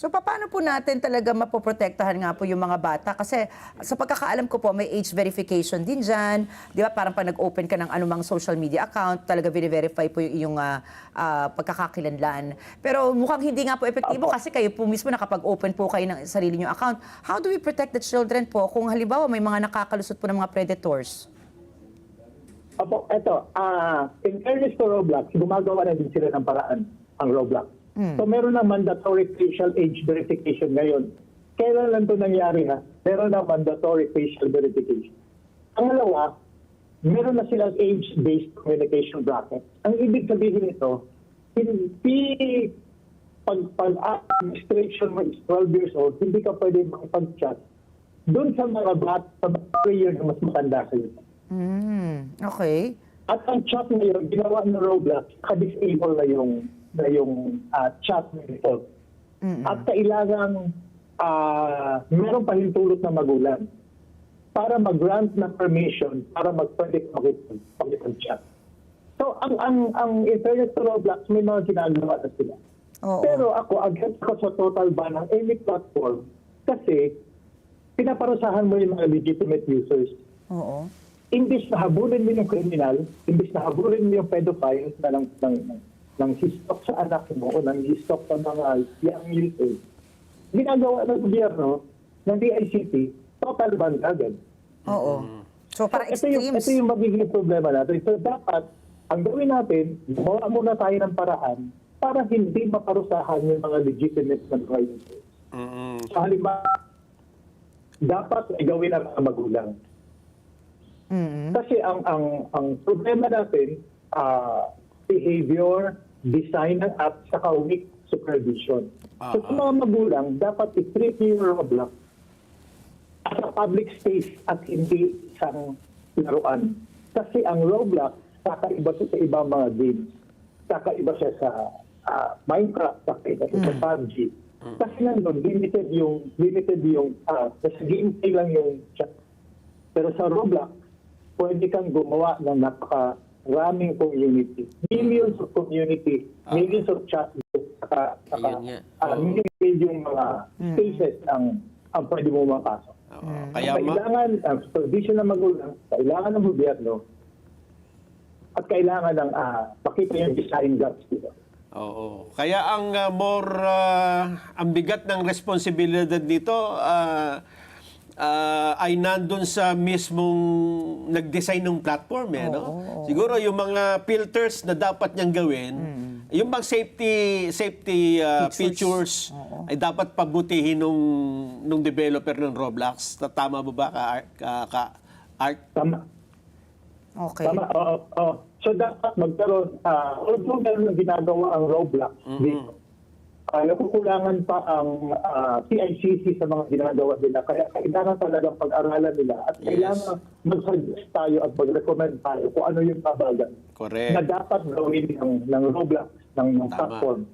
So paano po natin talaga mapoprotektahan nga po yung mga bata? Kasi sa pagkakaalam ko po, may age verification din dyan. Di ba? Parang pag nag-open ka ng anumang social media account, talaga verify po yung iyong pagkakakilanlan. Pero mukhang hindi nga po epektibo kasi kayo po mismo nakapag-open po kayo ng sarili nyo account. How do we protect the children po kung halimbawa may mga nakakalusot po ng mga predators? Opo, eto, in fairness to Roblox, gumagawa na din sila ng paraan ang Roblox. So meron ng mandatory facial age verification ngayon. Kailan lang ito nangyari ha? Meron ng mandatory facial verification. Pangalawa, meron na silang age-based communication bracket. Ang ibig sabihin nito, hindi pag-administration mo is 12 years old, hindi ka pwede makipag-chat doon sa mga bata sa 3 years na mas matanda sa iyo. Okay. At ang chat ngayon, ginawa ng Roblox, ka-disable na yung chat na default. At kailangan meron pahintulot na magulang para mag-grant ng permission para mag-pwede makipag-chat. So, ang internet to Roblox, may mga ginagawa na sila. Oo. Pero ako, against ko sa total ban ng any platform kasi pinaparusahan mo yung mga legitimate users. Oo. Imbis na habulin mo yung criminal, imbis na habulin mo yung pedophile na ng histok sa anak mo o ng histok sa mga young users, ginagawa ng gobyerno ng DICT, total ban agad. Oo. So para Ito extremes. yung magiging problema natin. So dapat, ang gawin natin, gumawa muna tayo ng paraan para hindi maparusahan yung mga legitimate na mga users. Sa halimbawa, dapat ay gawin ang mga magulang. Kasi ang problema natin, behavior, design ng app, saka weak supervision. So sa mga magulang, dapat i-treat yung Roblox as a public space at hindi isang laruan. Kasi ang Roblox, kakaiba siya sa ibang mga games. Kakaiba siya sa Minecraft, kakaiba siya sa PUBG. Kasi nandun, limited yung sa gameplay lang yung chat. Pero sa Roblox, pwede kang gumawa ng napakaraming community. Millions of community, millions of chat groups, millions yung mga spaces ang pwede mo mapasok. Kailangan ang supervision ng magulang, kailangan ng gobyerno, at kailangan ng pakita yung design gaps dito. Oo. Kaya ang ang bigat ng responsibilidad dito ay nandun sa mismong nag-design ng platform. No? Siguro yung mga filters na dapat niyang gawin, yung mga safety features ay dapat pabutihin nung developer ng Roblox. Tama ba Art? Tama. Okay. Tama. So dapat magkaroon, although meron na ginagawa ang Roblox dito, nakukulangan pa ang CICC sa mga ginagawa nila. Kaya kailangan talagang pag-aralan nila at kailangan mag-suggest tayo at mag-recommend tayo kung ano yung kabagan Correct. na dapat gawin ng Roblox, ng platform